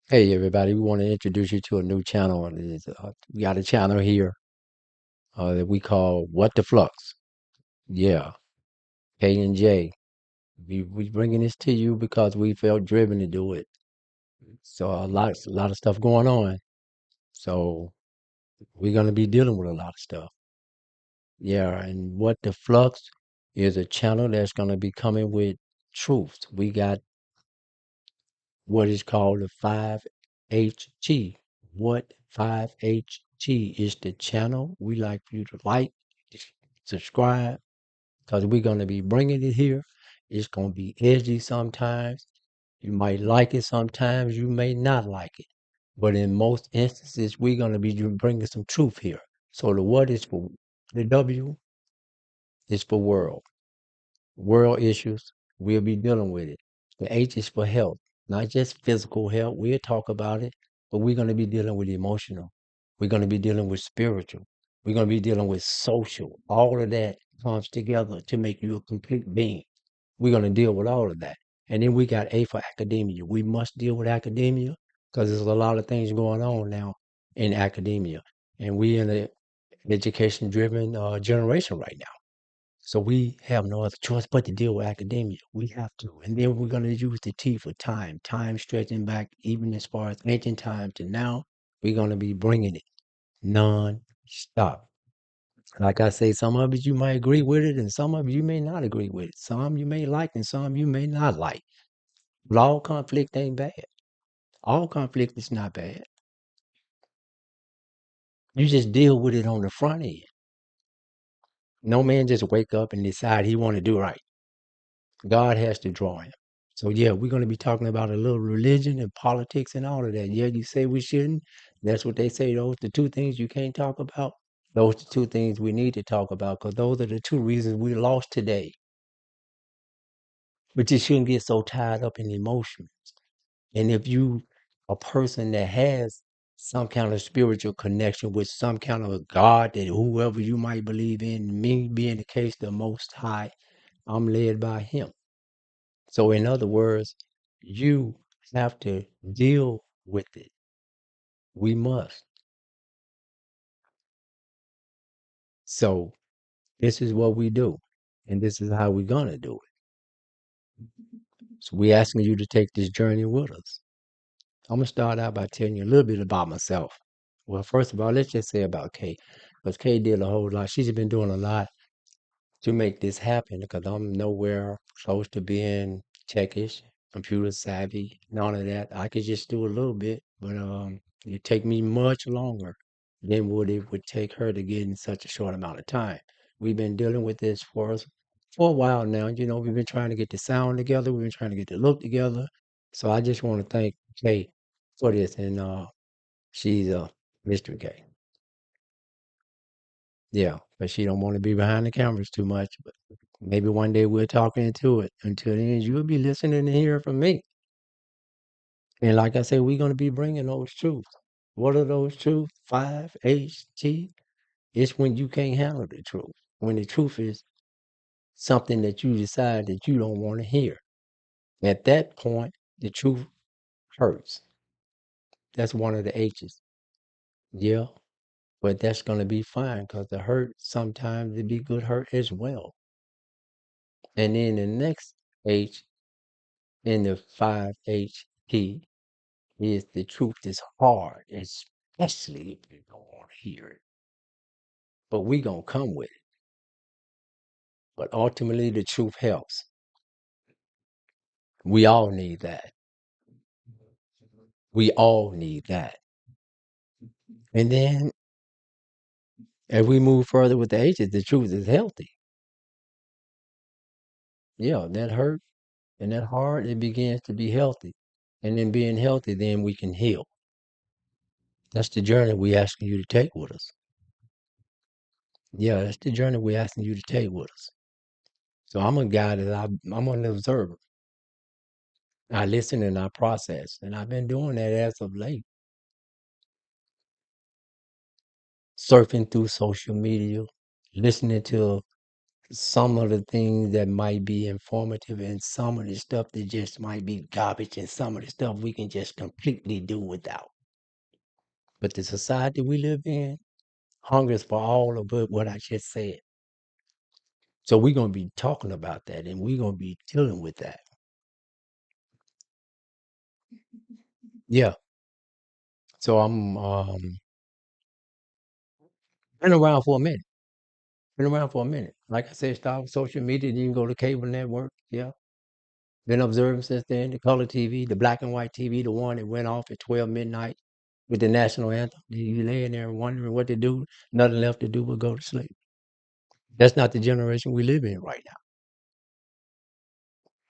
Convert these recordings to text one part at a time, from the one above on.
Hey everybody, we want to introduce you to a new channel. We got a channel here that we call What the Flux. Yeah, K and J. We bringing this to you because we felt driven to do it. So a lot of stuff going on. So we're gonna be dealing with a lot of stuff. Yeah, and What the Flux is a channel that's gonna be coming with truth. We got what is called the 5HG. What 5HG is the channel we like for you to like, subscribe, because we're going to be bringing it here. It's going to be edgy sometimes. You might like it sometimes, you may not like it. But in most instances, we're going to be bringing some truth here. So the what is for the W is for world issues. We'll be dealing with it. The H is for health, not just physical health. We'll talk about it, but we're going to be dealing with emotional. We're going to be dealing with spiritual. We're going to be dealing with social. All of that comes together to make you a complete being. We're going to deal with all of that. And then we got A for academia. We must deal with academia because there's a lot of things going on now in academia. And we in an education driven generation right now. So we have no other choice but to deal with academia. We have to. And then we're going to use the T for time, time stretching back even as far as ancient time to now. We're going to be bringing it non-stop. Like I say, some of it you might agree with it, and some of it you may not agree with it. Some you may like, and some you may not like. But all conflict ain't bad. All conflict is not bad. You just deal with it on the front end. No man just wake up and decide he want to do right. God has to draw him. So yeah, we're going to be talking about a little religion and politics and all of that. Yeah, you say we shouldn't. That's what they say. Those the two things you can't talk about. Those the two things we need to talk about because those are the two reasons we lost today. But you shouldn't get so tied up in emotion. And if you a person that has some kind of spiritual connection with some kind of a God that whoever you might believe in, me being the case, the Most High, I'm led by Him. So, in other words, you have to deal with it. We must. So, this is what we do, and this is how we're going to do it. So, we're asking you to take this journey with us. I'm going to start out by telling you a little bit about myself. Well, first of all, let's just say about Kay, because Kay did a whole lot. She's been doing a lot to make this happen because I'm nowhere close to being techish, computer savvy, none of that. I could just do a little bit, but it take me much longer than what it would take her to get in such a short amount of time. We've been dealing with this for a while now. You know, we've been trying to get the sound together, we've been trying to get the look together. So I just want to thank Kay for this, and she's Mr. K. Yeah, but she don't want to be behind the cameras too much. But maybe one day we'll talk into it. Until then, you'll be listening and hearing from me. And like I said, we're going to be bringing those truths. What are those truths? 5HT. It's when you can't handle the truth. When the truth is something that you decide that you don't want to hear. At that point, the truth hurts. That's one of the H's. Yeah, but that's going to be fine because the hurt sometimes it be good hurt as well. And then the next H in the 5HT is the truth is hard, especially if you don't want to hear it. But we gonna come with it. But ultimately, the truth helps. We all need that. We all need that. And then as we move further with the ages, the truth is healthy. Yeah, that hurt and that hard, it begins to be healthy. And then being healthy, then we can heal. That's the journey we asking you to take with us. Yeah, that's the journey we're asking you to take with us. So I'm a guy that I'm an observer. I listen and I process, and I've been doing that as of late. Surfing through social media, listening to some of the things that might be informative and some of the stuff that just might be garbage and some of the stuff we can just completely do without. But the society we live in hungers for all of it, what I just said. So we're going to be talking about that and we're going to be dealing with that. Yeah. So I'm been around for a minute. Been around for a minute. Like I said, start with social media, then you can go to cable network. Yeah. Been observing since then the color TV, the black and white TV, the one that went off at 12 midnight with the national anthem. You laying there wondering what to do, nothing left to do but go to sleep. That's not the generation we live in right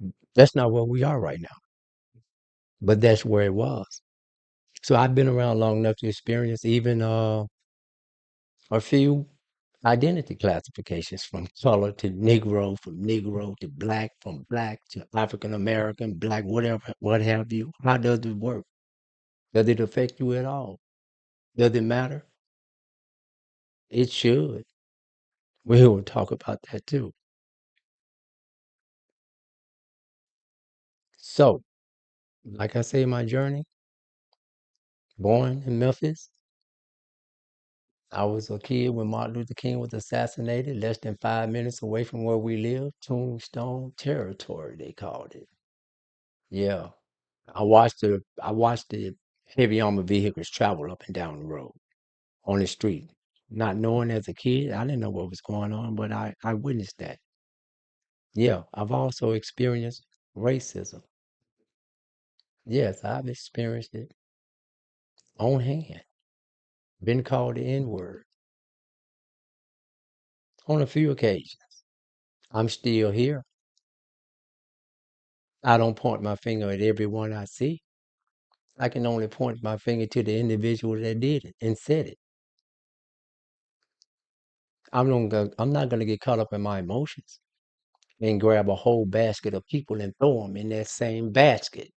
now. That's not where we are right now. But that's where it was. So I've been around long enough to experience even a few identity classifications from color to from Negro to black, from black to African American, black, whatever, what have you. How does it work? Does it affect you at all? Does it matter? It should. We will talk about that too. So, like I say, my journey, born in Memphis. I was a kid when Martin Luther King was assassinated, less than 5 minutes away from where we live, Tombstone Territory, they called it. Yeah. I watched the heavy armored vehicles travel up and down the road on the street. Not knowing as a kid, I didn't know what was going on, but I witnessed that. Yeah, I've also experienced racism. Yes, I've experienced it on hand. Been called the N-word on a few occasions. I'm still here. I don't point my finger at everyone I see. I can only point my finger to the individual that did it and said it. I'm not gonna get caught up in my emotions and grab a whole basket of people and throw them in that same basket.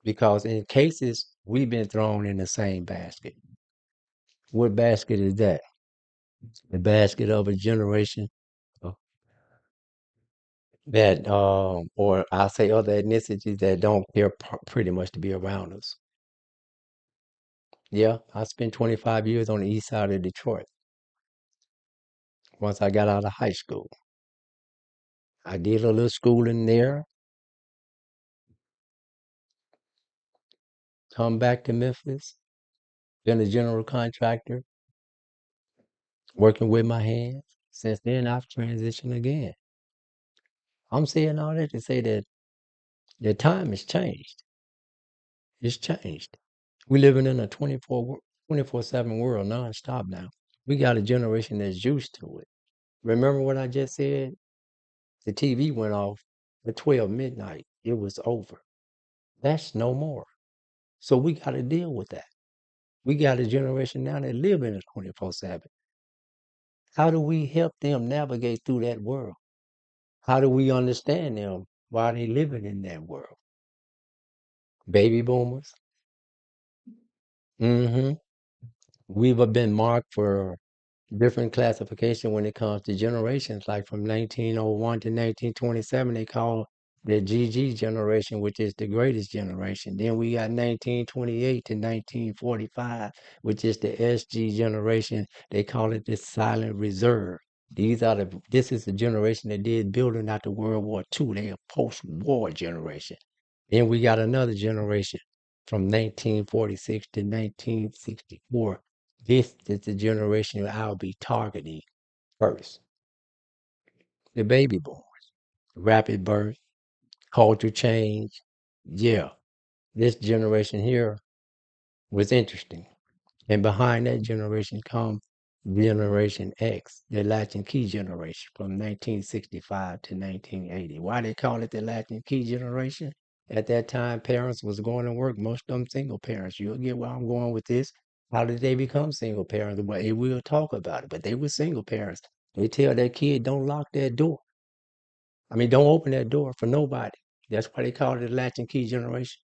Because in cases, we've been thrown in the same basket. What basket is that? The basket of a generation uh, that, or I'll say other ethnicities that don't care pretty much to be around us. Yeah, I spent 25 years on the east side of Detroit once I got out of high school. I did a little schooling there, come back to Memphis, been a general contractor, working with my hands. Since then, I've transitioned again. I'm saying all that to say that the time has changed. It's changed. We're living in a 24/7 world nonstop now. We got a generation that's used to it. Remember what I just said? The TV went off at 12 midnight. It was over. That's no more. So we got to deal with that. We got a generation now that live in a 24/7. How do we help them navigate through that world? How do we understand them while they living in that world? Baby boomers. hmm We've been marked for different classification when it comes to generations. Like from 1901 to 1927, they call the GG generation, which is the greatest generation. Then we got 1928 to 1945, which is the SG generation. They call it the silent reserve. This is the generation that did building after World War II. They a post-war generation. Then we got another generation from 1946 to 1964. This is the generation I'll be targeting first. The baby boomers, rapid birth, culture change. Yeah, this generation here was interesting. And behind that generation come Generation X, the latch and key generation from 1965 to 1980. Why they call it the latch and key generation? At that time, parents was going to work, most of them single parents. You'll get where I'm going with this. How did they become single parents? Well, we'll talk about it, but they were single parents. They tell that kid, don't lock that door. I mean, don't open that door for nobody. That's why they call it the latch and key generation.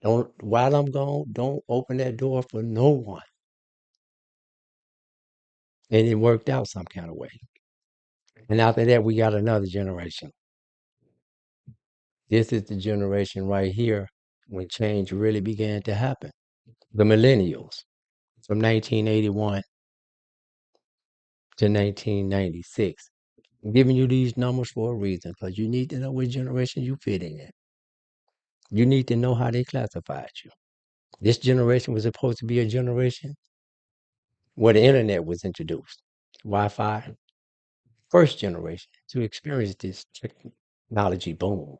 Don't, while I'm gone, don't open that door for no one. and it worked out some kind of way. And after that, we got another generation. This is the generation right here when change really began to happen. The millennials from 1981 to 1996. I'm giving you these numbers for a reason because you need to know what generation you fit in. You need to know how they classified you. This generation was supposed to be a generation where the internet was introduced, Wi-Fi, first generation to experience this technology boom.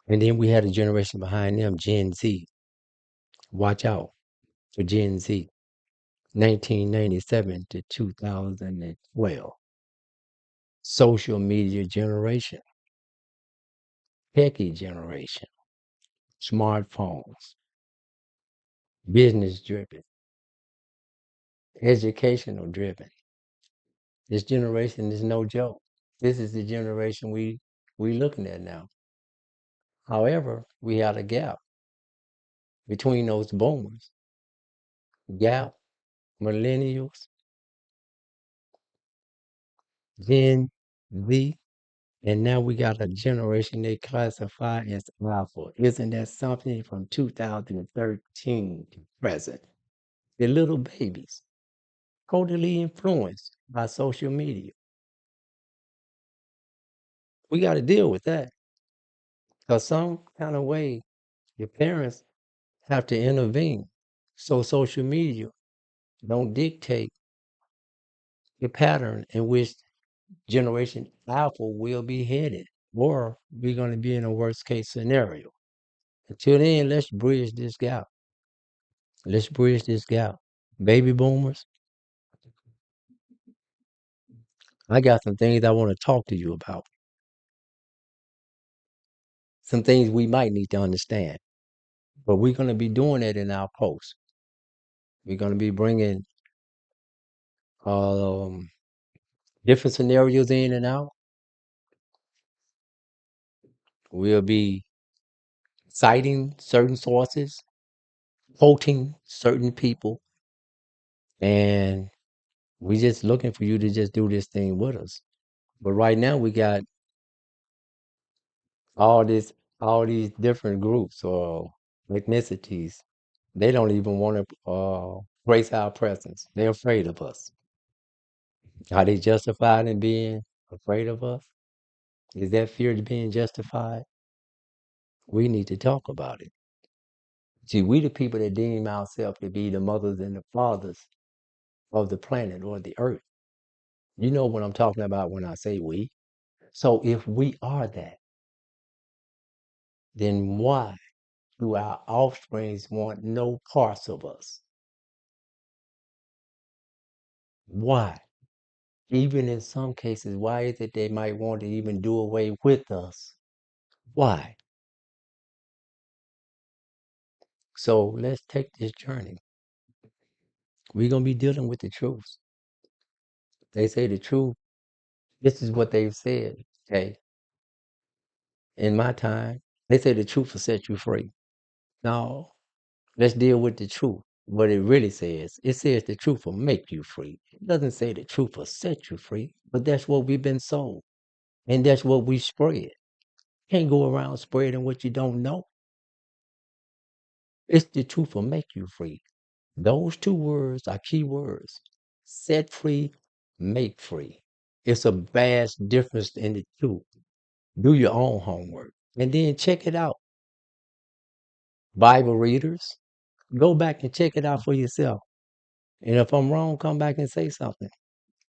And then we had a generation behind them, Gen Z. Watch out for Gen Z, 1997 to 2012. Social media generation, techie generation, smartphones, business driven, educational driven. This generation is no joke. This is the generation we looking at now. However, we had a gap between those boomers, gap, millennials, Gen Z, and now we got a generation they classify as alpha. Isn't that something from 2013 to present? The little babies, totally influenced by social media. We got to deal with that because some kind of way your parents have to intervene so social media don't dictate the pattern in which generation alpha will be headed, or we're going to be in a worst case scenario. Until then, let's bridge this gap. Let's bridge this gap. Baby boomers, I got some things I want to talk to you about. Some things we might need to understand. But we're going to be doing it in our post. We're going to be bringing um, different scenarios in and out. We'll be citing certain sources, quoting certain people, and we just looking for you to just do this thing with us. But right now we got all this, all these different groups or ethnicities. They don't even want to grace our presence. They're afraid of us. Are they justified in being afraid of us? Is that fear being justified? We need to talk about it. See, we the people that deem ourselves to be the mothers and the fathers of the planet or the earth. You know what I'm talking about when I say we. So if we are that, then why do our offsprings want no parts of us? Why? Even in some cases, why is it they might want to even do away with us? Why? So let's take this journey. We're going to be dealing with the truth. They say the truth. This is what they've said. Okay. In my time, they say the truth will set you free. Now, let's deal with the truth. What it really says, it says the truth will make you free. It doesn't say the truth will set you free, but that's what we've been sold. And that's what we spread. Can't go around spreading what you don't know. It's the truth will make you free. Those two words are key words. Set free, make free. It's a vast difference in the two. Do your own homework and then check it out. Bible readers, go back and check it out for yourself. And if I'm wrong, come back and say something.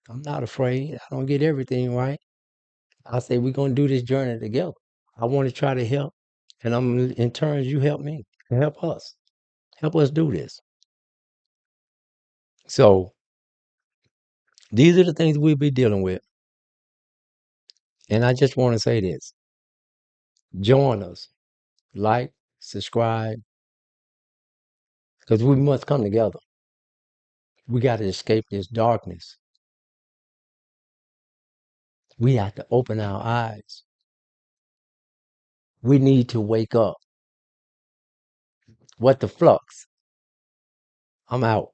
I'm not afraid. I don't get everything right. I say we're gonna do this journey together. I want to try to help, and I'm in turn you help me, help us, help us do this. So these are the things we'll be dealing with, and I just want to say this: join us, like, subscribe, because we must come together. We got to escape this darkness. We have to open our eyes. We need to wake up. What the flux? I'm out.